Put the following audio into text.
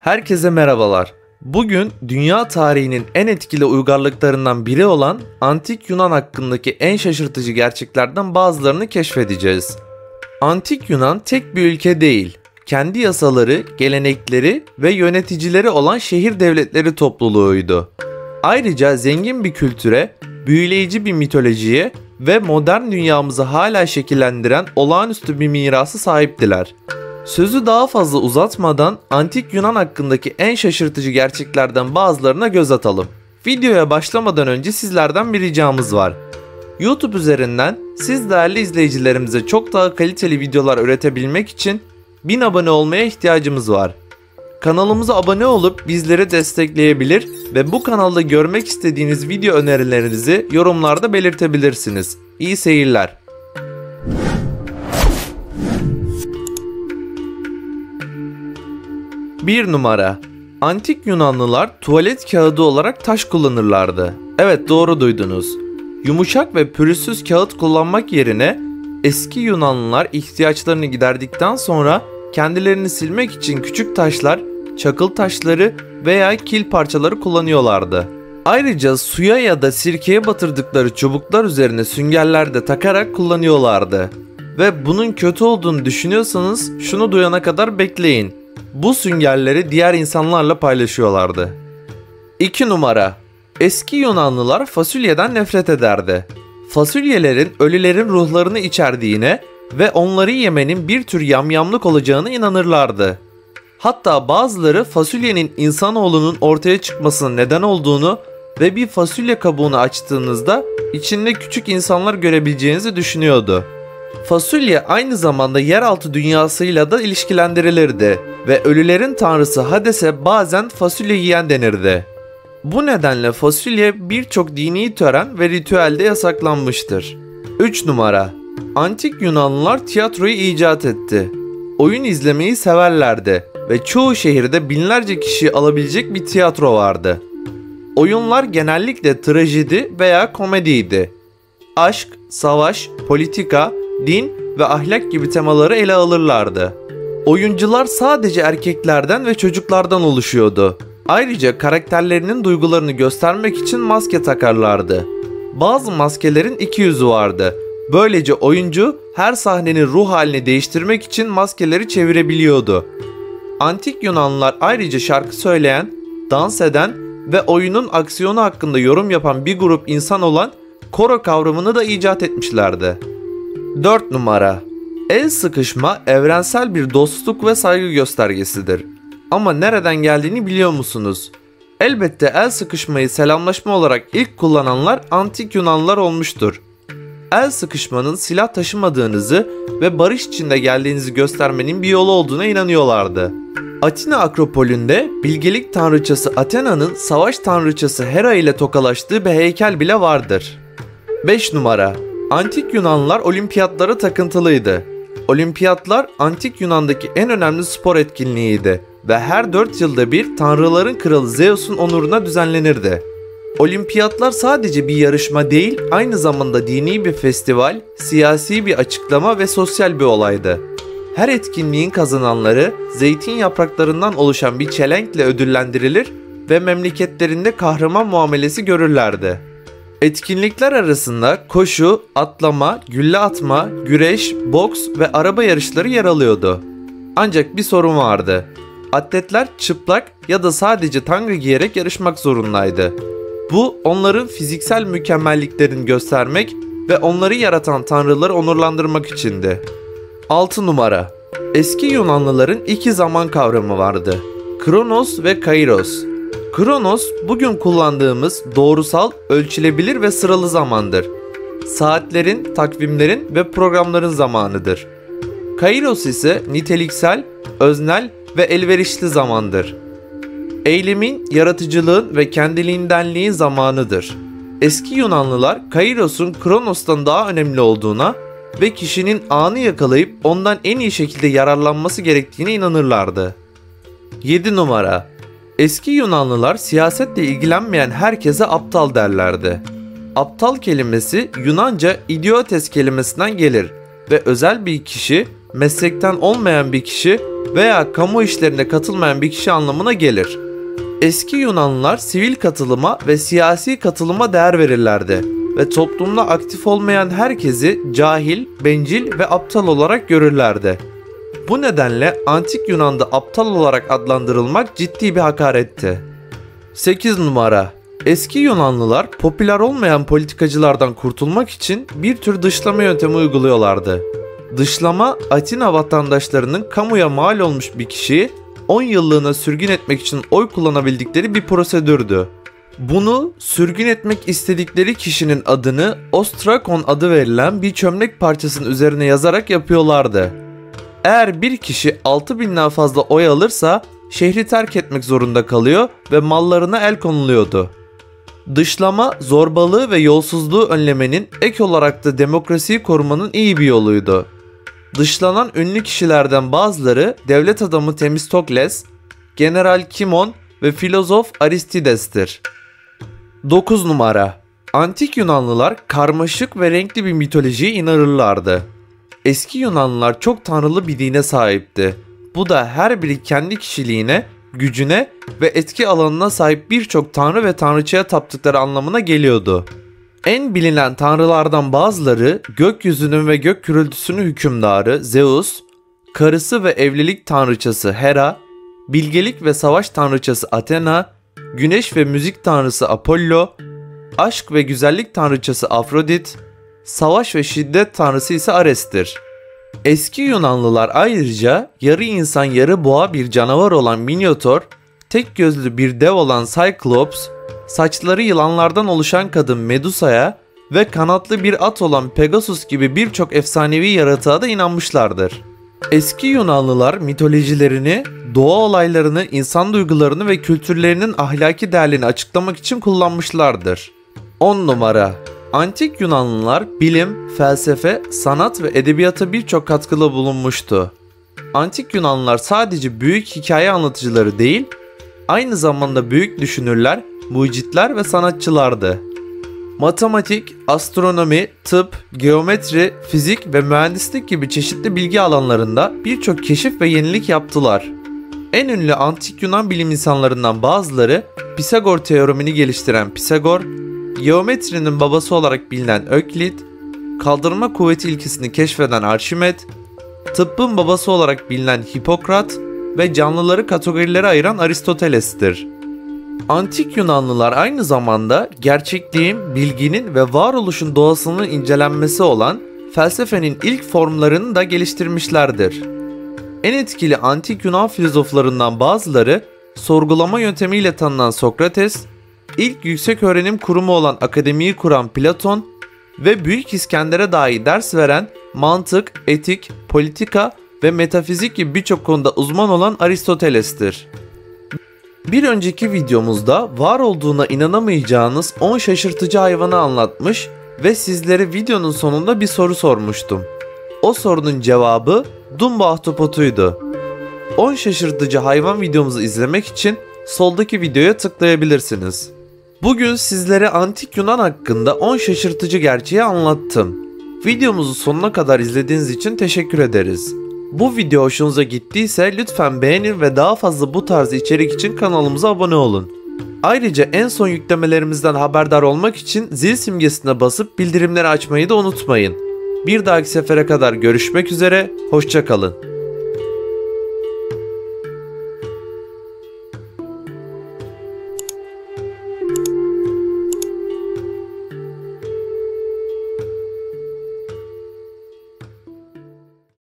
Herkese merhabalar. Bugün dünya tarihinin en etkili uygarlıklarından biri olan Antik Yunan hakkındaki en şaşırtıcı gerçeklerden bazılarını keşfedeceğiz. Antik Yunan tek bir ülke değil, kendi yasaları, gelenekleri ve yöneticileri olan şehir devletleri topluluğuydu. Ayrıca zengin bir kültüre, büyüleyici bir mitolojiye ve modern dünyamızı hala şekillendiren olağanüstü bir mirası sahiptiler. Sözü daha fazla uzatmadan Antik Yunan hakkındaki en şaşırtıcı gerçeklerden bazılarına göz atalım. Videoya başlamadan önce sizlerden bir ricamız var. YouTube üzerinden siz değerli izleyicilerimize çok daha kaliteli videolar üretebilmek için 1000 abone olmaya ihtiyacımız var. Kanalımıza abone olup bizleri destekleyebilir ve bu kanalda görmek istediğiniz video önerilerinizi yorumlarda belirtebilirsiniz. İyi seyirler. 1 numara. Antik Yunanlılar tuvalet kağıdı olarak taş kullanırlardı. Evet, doğru duydunuz. Yumuşak ve pürüzsüz kağıt kullanmak yerine eski Yunanlılar ihtiyaçlarını giderdikten sonra kendilerini silmek için küçük taşlar, çakıl taşları veya kil parçaları kullanıyorlardı. Ayrıca suya ya da sirkeye batırdıkları çubuklar üzerine süngerler de takarak kullanıyorlardı. Ve bunun kötü olduğunu düşünüyorsanız şunu duyana kadar bekleyin. Bu süngerleri diğer insanlarla paylaşıyorlardı. 2 numara. Eski Yunanlılar fasulyeden nefret ederdi. Fasulyelerin ölülerin ruhlarını içerdiğine ve onları yemenin bir tür yamyamlık olacağına inanırlardı. Hatta bazıları fasulyenin insanoğlunun ortaya çıkmasına neden olduğunu ve bir fasulye kabuğunu açtığınızda içinde küçük insanlar görebileceğinizi düşünüyordu. Fasulye aynı zamanda yeraltı dünyasıyla da ilişkilendirilirdi ve ölülerin tanrısı Hades'e bazen fasulye yiyen denirdi. Bu nedenle fasulye birçok dini tören ve ritüelde yasaklanmıştır. 3 numara. Antik Yunanlılar tiyatroyu icat etti. Oyun izlemeyi severlerdi ve çoğu şehirde binlerce kişiyi alabilecek bir tiyatro vardı. Oyunlar genellikle trajedi veya komediydi. Aşk, savaş, politika, din ve ahlak gibi temaları ele alırlardı. Oyuncular sadece erkeklerden ve çocuklardan oluşuyordu. Ayrıca karakterlerinin duygularını göstermek için maske takarlardı. Bazı maskelerin iki yüzü vardı. Böylece oyuncu her sahnenin ruh halini değiştirmek için maskeleri çevirebiliyordu. Antik Yunanlılar ayrıca şarkı söyleyen, dans eden ve oyunun aksiyonu hakkında yorum yapan bir grup insan olan koro kavramını da icat etmişlerdi. 4 numara. El sıkışma evrensel bir dostluk ve saygı göstergesidir. Ama nereden geldiğini biliyor musunuz? Elbette el sıkışmayı selamlaşma olarak ilk kullananlar Antik Yunanlılar olmuştur. El sıkışmanın silah taşımadığınızı ve barış içinde geldiğinizi göstermenin bir yolu olduğuna inanıyorlardı. Atina Akropolü'nde bilgelik tanrıçası Athena'nın savaş tanrıçası Hera ile tokalaştığı bir heykel bile vardır. 5 numara. Antik Yunanlılar olimpiyatlara takıntılıydı. Olimpiyatlar Antik Yunan'daki en önemli spor etkinliğiydi ve her 4 yılda bir tanrıların kralı Zeus'un onuruna düzenlenirdi. Olimpiyatlar sadece bir yarışma değil, aynı zamanda dini bir festival, siyasi bir açıklama ve sosyal bir olaydı. Her etkinliğin kazananları zeytin yapraklarından oluşan bir çelenkle ödüllendirilir ve memleketlerinde kahraman muamelesi görürlerdi. Etkinlikler arasında koşu, atlama, gülle atma, güreş, boks ve araba yarışları yer alıyordu. Ancak bir sorun vardı. Atletler çıplak ya da sadece tanga giyerek yarışmak zorundaydı. Bu onların fiziksel mükemmelliklerini göstermek ve onları yaratan tanrıları onurlandırmak içindi. 6 numara. Eski Yunanlıların iki zaman kavramı vardı. Kronos ve Kairos. Kronos, bugün kullandığımız doğrusal, ölçülebilir ve sıralı zamandır. Saatlerin, takvimlerin ve programların zamanıdır. Kairos ise niteliksel, öznel ve elverişli zamandır. Eylemin, yaratıcılığın ve kendiliğindenliğin zamanıdır. Eski Yunanlılar Kairos'un Kronos'tan daha önemli olduğuna ve kişinin anı yakalayıp ondan en iyi şekilde yararlanması gerektiğine inanırlardı. 7 numara. Eski Yunanlılar siyasetle ilgilenmeyen herkese aptal derlerdi. Aptal kelimesi Yunanca idiotes kelimesinden gelir ve özel bir kişi, meslekten olmayan bir kişi veya kamu işlerine katılmayan bir kişi anlamına gelir. Eski Yunanlılar sivil katılıma ve siyasi katılıma değer verirlerdi ve toplumda aktif olmayan herkesi cahil, bencil ve aptal olarak görürlerdi. Bu nedenle Antik Yunan'da aptal olarak adlandırılmak ciddi bir hakaretti. 8 numara. Eski Yunanlılar popüler olmayan politikacılardan kurtulmak için bir tür dışlama yöntemi uyguluyorlardı. Dışlama, Atina vatandaşlarının kamuya mal olmuş bir kişiyi 10 yıllığına sürgün etmek için oy kullanabildikleri bir prosedürdü. Bunu sürgün etmek istedikleri kişinin adını ostrakon adı verilen bir çömlek parçasının üzerine yazarak yapıyorlardı. Eğer bir kişi 6.000'den fazla oy alırsa şehri terk etmek zorunda kalıyor ve mallarına el konuluyordu. Dışlama, zorbalığı ve yolsuzluğu önlemenin ek olarak da demokrasiyi korumanın iyi bir yoluydu. Dışlanan ünlü kişilerden bazıları devlet adamı Temistokles, General Kimon ve filozof Aristides'tir. 9 numara. Antik Yunanlılar karmaşık ve renkli bir mitolojiye inanırlardı. Eski Yunanlılar çok tanrılı bir dine sahipti. Bu da her biri kendi kişiliğine, gücüne ve etki alanına sahip birçok tanrı ve tanrıçaya taptıkları anlamına geliyordu. En bilinen tanrılardan bazıları gökyüzünün ve gök gürültüsünün hükümdarı Zeus, karısı ve evlilik tanrıçası Hera, bilgelik ve savaş tanrıçası Athena, güneş ve müzik tanrısı Apollo, aşk ve güzellik tanrıçası Afrodit, savaş ve şiddet tanrısı ise Ares'tir. Eski Yunanlılar ayrıca yarı insan yarı boğa bir canavar olan Minotaur, tek gözlü bir dev olan Cyclops, saçları yılanlardan oluşan kadın Medusa'ya ve kanatlı bir at olan Pegasus gibi birçok efsanevi yaratığa da inanmışlardır. Eski Yunanlılar mitolojilerini, doğa olaylarını, insan duygularını ve kültürlerinin ahlaki değerlerini açıklamak için kullanmışlardır. 10 numara. Antik Yunanlılar bilim, felsefe, sanat ve edebiyata birçok katkıda bulunmuştu. Antik Yunanlılar sadece büyük hikaye anlatıcıları değil, aynı zamanda büyük düşünürler, mucitler ve sanatçılardı. Matematik, astronomi, tıp, geometri, fizik ve mühendislik gibi çeşitli bilgi alanlarında birçok keşif ve yenilik yaptılar. En ünlü antik Yunan bilim insanlarından bazıları Pisagor teoremini geliştiren Pisagor, geometrinin babası olarak bilinen Öklit, kaldırma kuvveti ilkesini keşfeden Arşimet, tıbbın babası olarak bilinen Hipokrat ve canlıları kategorilere ayıran Aristoteles'tir. Antik Yunanlılar aynı zamanda gerçekliğin, bilginin ve varoluşun doğasının incelenmesi olan felsefenin ilk formlarını da geliştirmişlerdir. En etkili antik Yunan filozoflarından bazıları sorgulama yöntemiyle tanınan Sokrates, ilk yüksek öğrenim kurumu olan akademiyi kuran Platon ve Büyük İskender'e dahi ders veren mantık, etik, politika ve metafizik gibi birçok konuda uzman olan Aristoteles'tir. Bir önceki videomuzda var olduğuna inanamayacağınız 10 şaşırtıcı hayvanı anlatmış ve sizlere videonun sonunda bir soru sormuştum. O sorunun cevabı Dumbo ahtapotuydu. 10 şaşırtıcı hayvan videomuzu izlemek için soldaki videoya tıklayabilirsiniz. Bugün sizlere Antik Yunan hakkında 10 şaşırtıcı gerçeği anlattım. Videomuzu sonuna kadar izlediğiniz için teşekkür ederiz. Bu video hoşunuza gittiyse lütfen beğenin ve daha fazla bu tarz içerik için kanalımıza abone olun. Ayrıca en son yüklemelerimizden haberdar olmak için zil simgesine basıp bildirimleri açmayı da unutmayın. Bir dahaki sefere kadar görüşmek üzere, hoşça kalın.